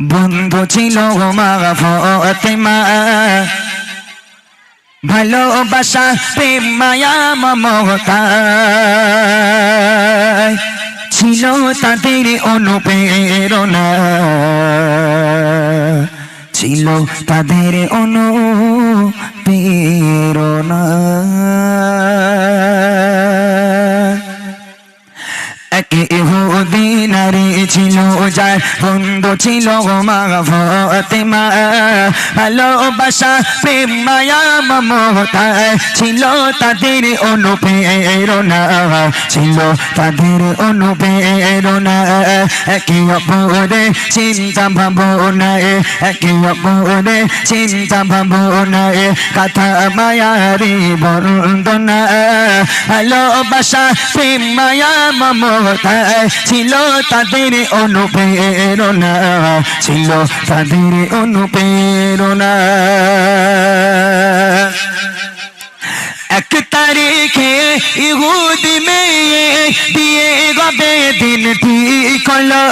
বন্ধু ছিল মা ফাতেমা, ভালোবাসা প্রেম মায়া মমতা ছিল তাদের অনুপ্রেরণা, ছিল তাদের অনুপ্রেরণা। এক ইহুদি নারী ছিল যার বন্ধু ছিল মা ফাতেমা, ভালোবাসা প্রেম মায়া মমতা ছিল তাদের অনুপ্রেরণা, ছিল তাদের অনুপ্রেরণা। একে অপরের চিন্তা ভাবনায়, একে অপরের চিন্তা ভাবনায় কথা মায়ারি বন্দনা, ভালোবাসা প্রেম মায়া মমতা ছিল তাদের অনুপ্রেরণা, ছিল তাদের অনুপ্রেরণা। এক তারিখে ইহুদি মেয়ে বিয়ে গবে দিন ঠিক হলো,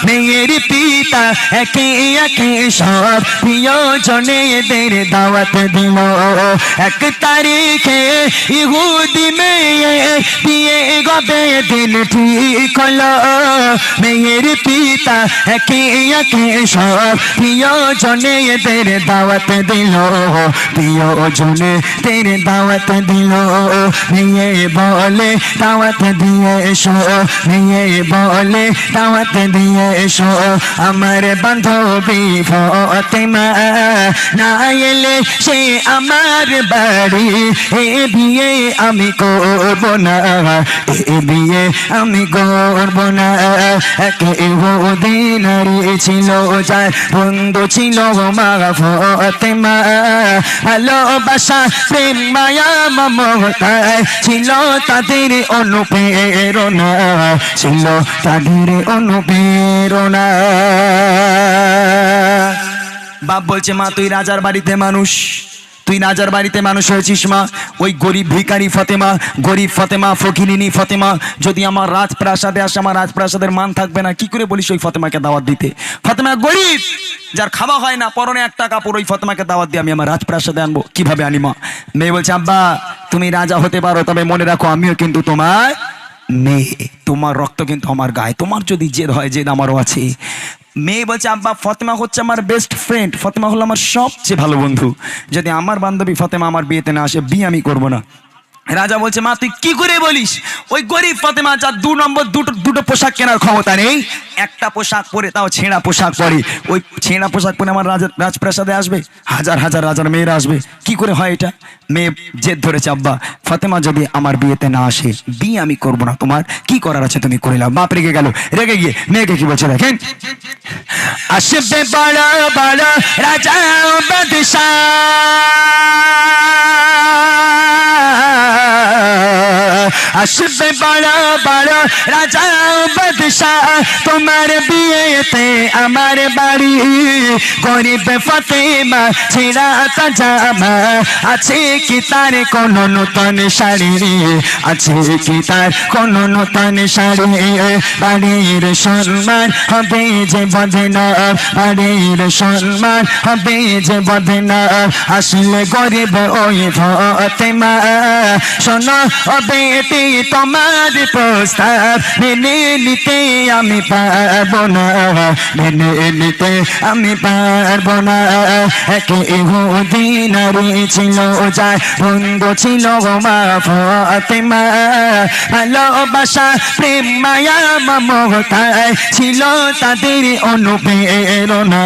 মেয়ের পিতা একে একে সব প্রিয়জনেদের দাওয়াত দিল। এক তারিখে ইহুদি মেয়ে বিয়ে গবে দিন ঠিক হলো, মেয়ের পিতা একে একে সব প্রিয়জনেদের দাওয়াত দিল, প্রিয়জনেদের দাওয়াত দিল। মেয়ে বলে দাওয়াত দিয়ে এসো, মেয়ে বলে দাওয়াত দিয়ে এসো, আমার বান্ধবী ফাতেমা না এলে সে আমার বাড়ি এ বিয়ে আমি করব না, এ বিয়ে আমি করব না। এক ইহুদি নারী ছিল যার বন্ধু ছিল মা ফাতেমা, ভালোবাসা প্রেম মায়া মমতা ছিল তাদের অনুপ্রেরণা, ছিল তাদের অনুপ্রেরণা। বাপ বলছে, মা তুই রাজার বাড়িতে মানুষ, তুই রাজার বাড়িতে মানুষ হয়েছিস মা। ওই গরিব ভিখারি ফতেমা, গরিব ফতেমা, ফকিরিনী ফতেমা যদি আমার রাজপ্রাসাদে আসে, আমার রাজপ্রাসাদের মান থাকবে না। কি করে বলিস ওই ফতেমাকে দাওয়াত দিতে? ফতেমা গরিব, যার খাওয়া হয় না, পরনে একটা কাপড়, ওই ফতেমাকে দাওয়াত দিয়ে আমি আমার রাজপ্রাসাদে আনবো? কিভাবে আনি মা? মেয়ে বলছে, আব্বা তুমি রাজা হতে পারো, তবে মনে রাখো আমিও কিন্তু তোমার মেয়ে, তোমার রক্ত কিন্তু আমার গায়ে, তোমার যদি জেদ হয় জেদ আমারও আছে। মেয়ে বলছে, আব্বা ফতেমা হচ্ছে আমার বেস্ট ফ্রেন্ড, ফতেমা হলো আমার সবচেয়ে ভালো বন্ধু, যদি আমার বান্ধবী ফতেমা আমার বিয়েতে না আসে বিয়ে আমি করবো না। রাজা বলছে, মা তুই কি করে বলিস? ওই গরিব ফতেমা যার দুটো পোশাক কেনার ক্ষমতা নেই, একটা পোশাক পরে, তাও ছেঁড়া পোশাক পরে, ওই ছেঁড়া পোশাক পরে আমার রাজপ্রাসাদে আসবে? হাজার হাজার রাজার মেয়েরা আসবে, কি করে হয় এটা? মেয়ে জেদ ধরেছে, আব্বা ফতেমা যদি আমার বিয়েতে না আসে বিয়ে আমি করবো না, তোমার কি করার আছে তুমি করে নাও। বাপ রেগে গেল, রেগে গিয়ে মেয়েকে কি বলছে দেখেন, আসবে বড় বড় রাজা বাদশাহ, আসবে বড় বড় রাজা বাদশাহ, তোমার বিয়েতে আমার বাড়ি, গরিব ফতেমা ছেঁড়া জামা, আছে কি তার কোন নতুন শাড়ি, আছে কি তার কোন নতুন শাড়ি, বাড়ির সম্মান হবে যে বদনা, বাড়ির সম্মান হবে যে বদনা, আসলে গরিব ওই ফতেমা, শোনো বেটি তোমার প্রস্তাব মেনে নিতে আমি পারবো না, মেনে নিতে আমি পারবো না। এক ইহুদি নারী ছিল যার বন্ধু ছিল মা ফাতেমা, ভালোবাসা প্রেম মায়া মমতা ছিল তাদের অনুপ্রেরণা,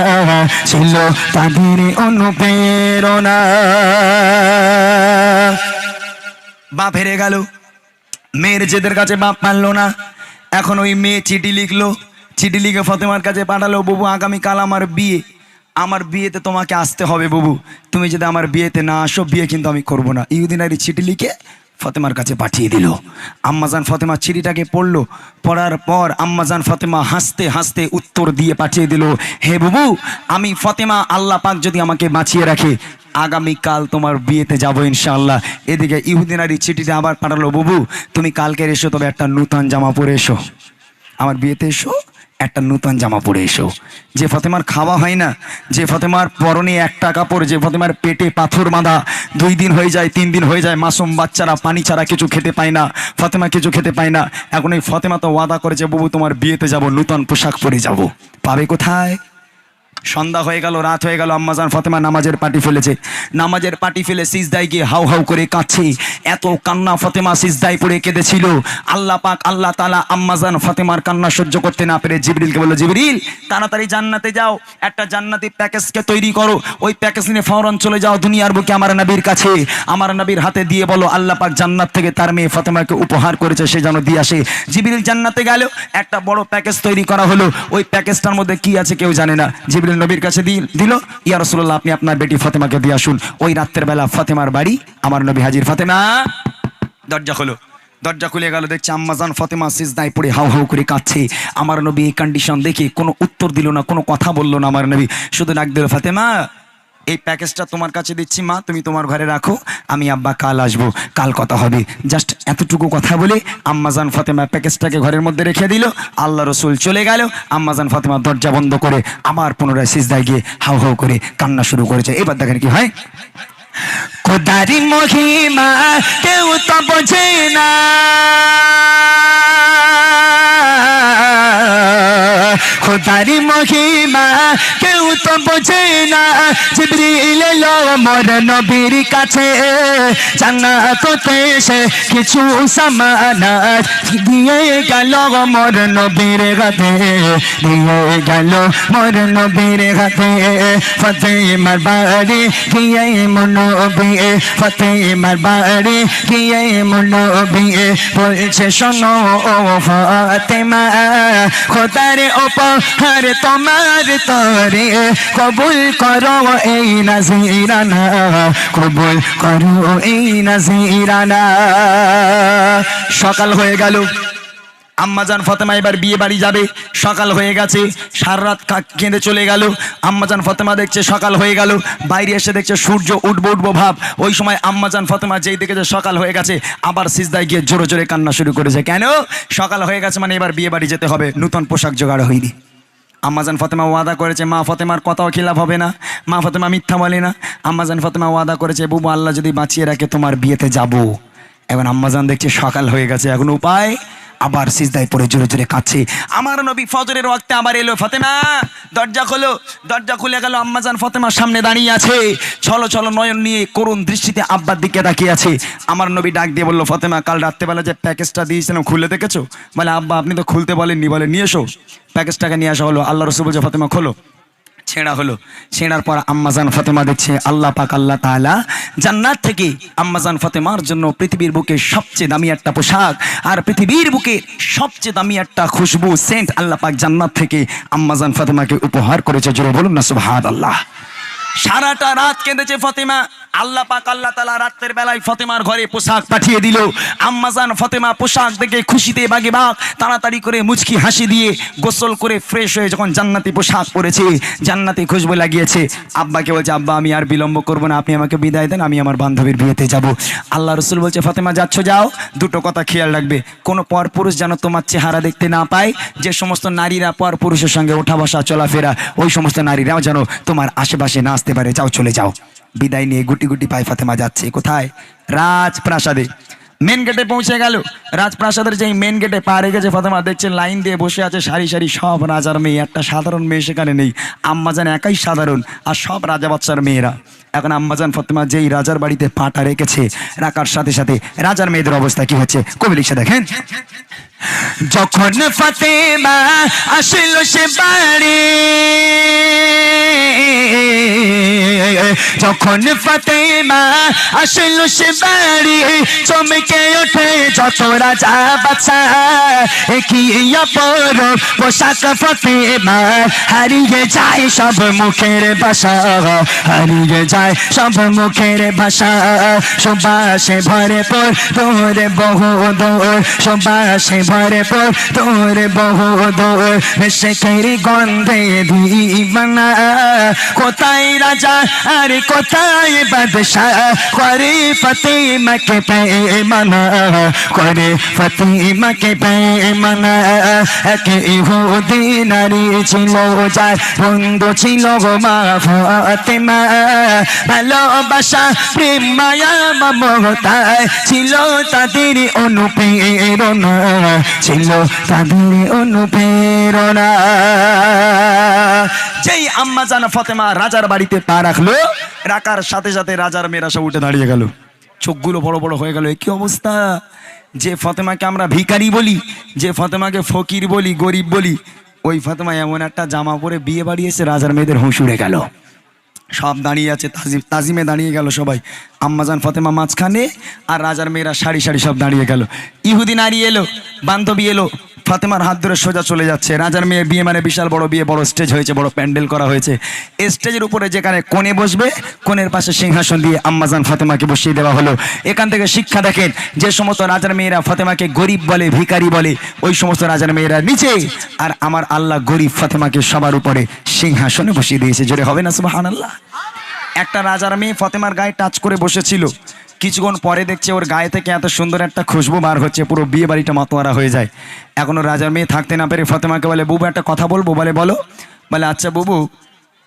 ছিল তাদের অনুপ্রেরণা। বাপ হেরে গেল, মেয়ের জেদের কাছে বাপ পারলো না। এখন ওই মেয়ে চিঠি লিখলো, চিঠি লিখে ফতেমার কাছে পাঠালো, বাবু আগামীকাল আমার বিয়ে, আমার বিয়েতে তোমাকে আসতে হবে বাবু, তুমি যদি আমার বিয়েতে না আসো বিয়ে কিন্তু আমি করবো না। ইহুদি নারী চিঠি লিখে ফতেমার কাছে পাঠিয়ে দিল। আম্মাজান ফতেমা চিঠিটাকে পড়লো, পড়ার পর আম্মাজান ফতেমা হাসতে হাসতে উত্তর দিয়ে পাঠিয়ে দিল, হে বাবু আমি ফতেমা, আল্লাহ পাক যদি আমাকে বাঁচিয়ে রাখে আগামীকাল তোমার বিয়েতে যাবো ইনশাআল্লাহ। এদিকে ইহুদি নারী চিঠিটা আবার পাঠালো, বাবু তুমি কালকে এসো, তবে একটা নূতন জামা পরে এসো, আমার বিয়েতে এসো, একটা নূতন জামা পরে এসো। যে ফতেমার খাওয়া হয় না, যে ফতেমার পরনে একটা কাপড়, যে ফতেমার পেটে পাথর বাঁধা, 2 দিন হয়ে যায় 3 দিন হয়ে যায়, মাসুম বাচ্চারা পানি ছাড়া কিছু খেতে পায় না, ফতেমা কিছু খেতে পায় না। এখন এই ফতেমা তো ওয়াদা করেছে, বাবু তোমার বিয়েতে যাব, নূতন পোশাক পরে যাব, পাবে কোথায়? সন্ধ্যা হয়ে গেল, রাত হয়ে গেল, আম্মাজান ফাতেমা নামাজের পাটি ফেলেছে। নামাজের পাটি ফেলে সিজদায় গিয়ে হাউ হাউ করে কাঁদছে। এত কান্না, ফাতেমা সিজদায় পড়ে কেঁদেছিল। আল্লাহ পাক, আল্লাহ তাআলা আম্মাজান ফাতেমার কান্না সহ্য করতে না পেরে জিবরিলকে বলল, জিবরিল তাড়াতাড়ি জান্নাতে যাও, একটা জান্নাতি প্যাকেজকে তৈরি করো, ওই প্যাকেজ নিয়ে ফৌরন চলে যাও দুনিয়ার বুকে আমার নবীর কাছে, আমার নবীর হাতে দিয়ে বলো আল্লাহ পাক জান্নাত থেকে তার মেয়ে ফাতেমাকে উপহার করেছে, সে যেন দিয়ে আসে। জিবরিল জান্নাতে গেল, একটা বড় প্যাকেজ তৈরি করা হলো। ওই প্যাকেজটার মধ্যে কি আছে কেউ জানে না। জিবরিল নবীর কাছে দিল, ইয়া রাসূলুল্লাহ আপনি আপনার বেটি ফাতেমাকে দিয়ে আসুন। ওই রাতের বেলা ফাতেমার বাড়ি, আমার নবী হাজির। ফাতেমা, দরজা খোলো। দরজা খুলে গেল, দেখছে আম্মাজান ফাতেমা সিজদায় পড়ে হাউ হাউ করে কাঁদছে। আমার নবী এই কন্ডিশন দেখে কোনো উত্তর দিল না, কোনো কথা বললো না। আমার নবী শুধু ডাক দিল, ফাতেমা এই প্যাকেজটা তোমার কাছে দিচ্ছি মা, তুমি তোমার ঘরে রাখো, আমি আব্বা কাল আসবো, কাল কথা হবে। জাস্ট এতটুকু কথা বলে আম্মাজান ফাতেমা প্যাকেজটাকে ঘরের মধ্যে রেখে দিল। আল্লাহ রসুল চলে গেল। আম্মাজান ফাতেমা দরজা বন্ধ করে আবার পুনরায় সিজদায় গিয়ে হাউ হাউ করে কান্না শুরু করেছে। এবার দেখেন কি হয়। খোদারি মহিমা কেউ তো বোঝে না, খোদারি মহিমা কেউ তো বোঝে না। জিবরিল এলো মোর নবীর কাছে, জান্নাতে সে কিছু সামানাত দিয়ে গেল মোর নবীর হাতে, দিয়ে গেল মোর নবীর হাতে। ফাতেমার বাড়ি গিয়ে মোর নবী, ফাতেমার বাড়ি গিয়ে মোর নবী বলছে, শোনো ও ফাতেমা, খোদার উপহার তোমার তরে, কবুল করো এই নাজিরানা, কবুল করো এই নাজিরানা। সকাল হয়ে গেল, আম্মাজান ফাতেমা এবার বিয়ে বাড়ি যাবে। সকাল হয়ে গেছে, সারা রাত কেঁদে চলে গেল। আম্মাজান ফাতেমা দেখছে সকাল হয়ে গেল, বাইরে এসে দেখছে সূর্য উঠবো উঠবো ভাব। ওই সময় আম্মাজান ফাতেমা যেই দেখেছে সকাল হয়ে গেছে, আবার সিজদায় গিয়ে জোরে জোরে কান্না শুরু করেছে। কেন? সকাল হয়ে গেছে মানে এবার বিয়ে বাড়ি যেতে হবে, নূতন পোশাক জোগাড় হয়নি। আম্মাজান ফাতেমা ওয়াদা করেছে, মা ফাতেমার কথাও খিলাফ হবে না, মা ফাতেমা মিথ্যা বলে না। আম্মাজান ফাতেমা ওয়াদা করেছে, বুবু আল্লাহ যদি বাঁচিয়ে রাখে তোমার বিয়েতে যাব। এখন আম্মাজান দেখছে সকাল হয়ে গেছে, এখন উপায়, আবার সিজদায় পড়ে জোরে জোরে কাঁদছে। আমার নবী ফজরের ওয়াক্তে আবার এলো, ফাতেমা দরজা খোলো। দরজা খুলে গেল, আম্মাজান ফাতেমার সামনে দাঁড়িয়ে আছে, ছলো ছলো নয়ন নিয়ে করুণ দৃষ্টিতে আব্বার দিকে তাকিয়ে আছে। আমার নবী ডাক দিয়ে বললো, ফাতেমা কাল রাত্রেবেলা যে প্যাকেজটা দিয়েছিলাম খুলে দেখেছো? বলে আব্বা আপনি তো খুলতে বলেননি। বলে নিয়ে এসো। প্যাকেজটাকে নিয়ে আসা হলো। আল্লাহ রসুল বলছে, ফাতেমা খোলো। ছেঁড়া হলো। ছেঁড়ার পর আম্মাজান ফাতেমা দেখছে আল্লাহ পাক আল্লাহ তাআলা জান্নাত থেকে আম্মাজান ফাতেমার জন্য পৃথিবীর বুকে সবচেয়ে দামি একটা পোশাক আর পৃথিবীর বুকে সবচেয়ে দামি একটা খুশবু সেন্ট আল্লাহ পাক জান্নাত থেকে আম্মাজান ফাতেমাকে উপহার করেছে। জোরে বলুন না সুবহানাল্লাহ। সারাটা রাত কেঁদেছে ফাতেমা। আল্লাহ পাক আল্লাহ তাআলা রাতের বেলায় ফাতেমার ঘরে পোশাক পাঠিয়ে দিল। আম্মাজান ফাতেমা পোশাক দেখে খুশিতে বাগেবাগ তাড়াতাড়ি করে মুচকি হাসি দিয়ে গোসল করে ফ্রেশ হয়ে যখন জান্নাতি পোশাক পরেছে, জান্নাতি খুশবু লাগিয়েছে, আব্বাকে বলছে, আব্বা আমি আর বিলম্ব করবো না, আপনি আমাকে বিদায় দেন, আমি আমার বান্ধবীর বিয়েতে যাব। আল্লাহ রসুল বলছে, ফাতেমা যাচ্ছ যাও, দুটো কথা খেয়াল রাখবে, কোনো পর পুরুষ যেন তোমার চেহারা দেখতে না পায়। যে সমস্ত নারীরা পর পুরুষের সঙ্গে ওঠা বসা চলাফেরা, ওই সমস্ত নারীরাও যেন তোমার আশেপাশে না আসতে পারে। যাও চলে যাও। বিদায় নিয়ে গুটি গুটি পায়ে ফাতেমা যাচ্ছে কোথায়? রাজপ্রাসাদে। মেন গেটে পৌঁছে গেল। রাজপ্রাসাদের যেই মেন গেটে পা রেখেছে ফাতেমা দেখছে লাইন দিয়ে বসে আছে সারি সারি সব রাজার মেয়ে, একটা সাধারণ মেয়ে সেখানে নেই। আম্মাজান একাই সাধারণ আর সব রাজা বাচ্চার মেয়েরা। এখন আম্মাজান ফাতেমা যেই রাজার বাড়িতে পাটা রেখেছে, রাখার সাথে সাথে রাজার মেয়েদের অবস্থা কি হচ্ছে কবি লিখছে দেখেন। যখন ফাতেমা আসিল সে বাড়ি, যখন ফাতেমা আসিল সে বাড়ি, চমকে ওঠে যত রাজা বাচ্চা, কি অপরূপ পোশাক ফাতেমা, হারিয়ে যায় সব মুখের ভাষা, হারিয়ে যায় সব মুখের ভাষা। সুবাসে ভরে পর তোরে বহু দূর, সুবাসে ভরে পর তোরে বহু দূর, শেখের গন্ধে দিবানা, কোথায় রাজা আর কোথায় বাদশাহ করে ফাতেমাকে পেমানা, করে ফাতেমাকে পেমানা। এক ইহুদি নারী ছিল যার বন্ধু ছিল গো মা ফাতেমা, ভালোবাসা প্রেম মায়া মমতায় ছিল তাদের অনুপ্রেরণা, ছিল তাদের অনুপ্রেরণা। যেই আম্মা জান ফাতেমা রাজার বাড়িতে পা রাখলো, রাখার সাথে সাথে রাজার মেয়েরা সব উঠে দাঁড়িয়ে গেল, চোখগুলো বড় বড় হয়ে গেল। কি অবস্থা! যে ফাতেমাকে আমরা ভিখারি বলি, যে ফাতেমাকে ফকির বলি, গরিব বলি, ওই ফাতেমা এমন একটা জামা পরে বিয়ে বাড়ি এসে রাজার মেয়েদের হুঁশ উড়ে গেল। সব দাঁড়িয়ে আছে, তাজিমে দাঁড়িয়ে গেল সবাই। আম্মাজান ফাতেমা মাঝখানে, আর রাজার মেয়েরা সারি সারি সব দাঁড়িয়ে গেল। ইহুদি নারী এলো, বান্ধবী এলো, ফাতেমার হাত ধরে সোজা চলে যাচ্ছে। রাজার মেয়ের বিয়ে মানে বিশাল বড় বিয়ে, বড় স্টেজ হয়েছে, বড় প্যান্ডেল করা হয়েছে। স্টেজের উপরে যেখানে কোণে বসবে, কোণের পাশে সিংহাসন দিয়ে আম্মাজান ফাতেমাকে বসিয়ে দেওয়া হলো। এখান থেকে শিক্ষা দেখেন, যে সমস্ত রাজার মেয়েরা ফাতেমাকে গরিব বলে, ভিখারি বলে, ওই সমস্ত রাজার মেয়েরা নিচে, আর আমার আল্লাহ গরিব ফাতেমাকে সবার উপরে সিংহাসনে বসিয়ে দিয়েছে। জোরে হবে না সুবহানাল্লাহ? একটা রাজার মেয়ে ফাতেমার গায়ে টাচ করে বসেছিল, কিছুক্ষণ পরে দেখছে ওর গায়ে থেকে এত সুন্দর একটা খুশবু বার হচ্ছে, পুরো বিয়ে বাড়িটা মাতোয়ারা হয়ে যায়। এখনো রাজার মেয়ে থাকতে না পেরে ফাতেমাকে বলে, বুবু একটা কথা বলবো? বলে বলো। বলে আচ্ছা বুবু,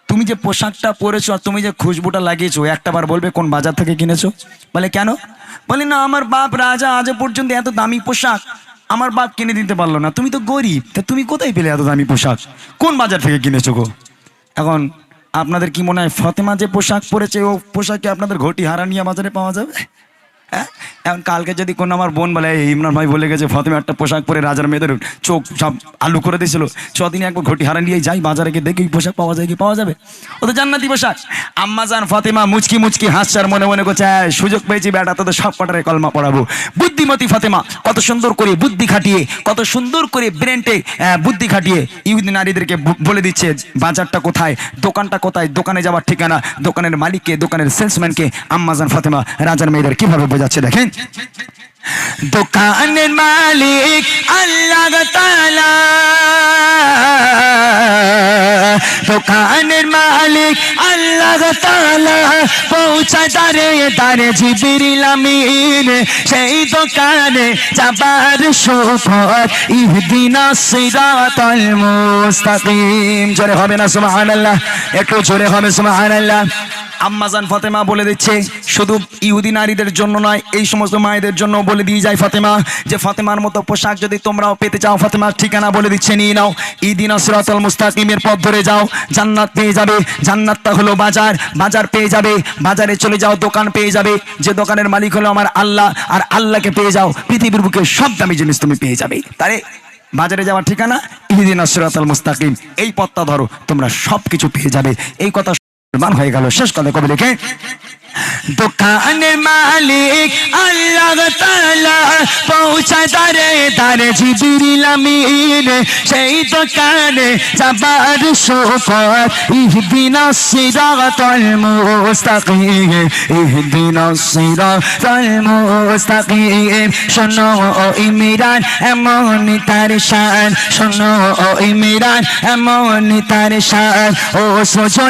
তুমি যে পোশাকটা পরেছো আর তুমি যে খুশবুটা লাগিয়েছো, একটা বার বলবে কোন বাজার থেকে কিনেছো? বলে কেন? বলে না, আমার বাপ রাজা, আজ পর্যন্ত এত দামি পোশাক আমার বাপ কিনে দিতে পারলো না, তুমি তো গরিব, তা তুমি কোথায় পেলে এত দামি পোশাক? কোন বাজার থেকে কিনেছো গো? এখন আপনাদের কি মনে হয় ফাতেমা যে পোশাক পরেছে ও পোশাকে আপনাদের ঘটি হারানিয়া বাজারে পাওয়া যাবে? হ্যাঁ, এখন কালকে যদি কোনো আমার বোন বলে, ইমরান ভাই বলে গেছে ফাতেমা একটা পোশাক পরে রাজার মেয়েদের চোখ সব আলু করে দিয়েছিল, ছদিনে একবার ঘটি হারা নিয়ে যাই বাজারে গিয়ে দেখি পোশাক পাওয়া যায় কি? পাওয়া যাবে? ও তো জান্নাতি পোশাক। আম্মাজান ফাতেমা মুচকি মুচকি হাসছার মনে মনে করছে, সুযোগ পেয়েছি বেটা, তোদের সব কটারে কলমা পড়াবো। বুদ্ধিমতী ফাতেমা কত সুন্দর করে বুদ্ধি খাটিয়ে, কত সুন্দর করে ব্রেনটে বুদ্ধি খাটিয়ে ইহুদি নারীদেরকে বলে দিচ্ছে বাজারটা কোথায়, দোকানটা কোথায়, দোকানে যাওয়ার ঠিকানা, দোকানের মালিককে, দোকানের সেলসম্যানকে আম্মাজান ফাতেমা রাজার মেয়েদের কিভাবে বোঝাচ্ছে দেখেন। দোকানের মালিক আল্লাহ তাআলা, দোকানের মালিক আল্লাহ তাআলা, পৌঁছায় দারে দারে জিবরিল আমিন, সেই দোকানে যাবার সুপথ ইহদিনাস সিরাতাল মুস্তাকিম। জোরে হবে না সুবহানাল্লাহ? একটু জোরে হবে সুবহানাল্লাহ? আম্মাজান ফাতেমা বলে দিচ্ছে, শুধু ইহুদি নারীদের জন্য নয়, এই সমস্ত মায়েদের জন্য বলে দিয়ে যায় ফাতেমা, যে ফাতেমার মতো পোশাক যদি তোমরাও পেতে চাও, ফাতেমার ঠিকানা বলে দিচ্ছে, নিয়ে নাও, ইহদিনাস সিরাতাল মুস্তাকিমের পথ ধরে যাও, জান্নাত পেয়ে যাবে। জান্নাতটা হলো বাজার, বাজার পেয়ে যাবে, বাজারে চলে যাও, দোকান পেয়ে যাবে, যে দোকানের মালিক হলো আমার আল্লাহ, আর আল্লাহকে পেয়ে যাও, পৃথিবীর বুকে সব দামি জিনিস তুমি পেয়ে যাবে। তারে বাজারে যাওয়ার ঠিকানা ইহদিনাস সিরাতাল মুস্তাকিম, এই পথটা ধরো, তোমরা সব কিছু পেয়ে যাবে। এই কথা মান হয়ে গেল। শেষ কথা কবে লিখে, দোকানের মালিক আল্লাহ তাআলা, পৌঁছায় দারে দারে জিবরিল আমিন, সেই দোকানে যাবার সুপথ ইহদিনাস সিরাতাল মুস্তাকিম, ইহদিনাস সিরাতাল মুস্তাকিম। শোনো ও ইমরান এমনই তার শান, শোনো ও ইমরান এমনই তার শান, ও সোজা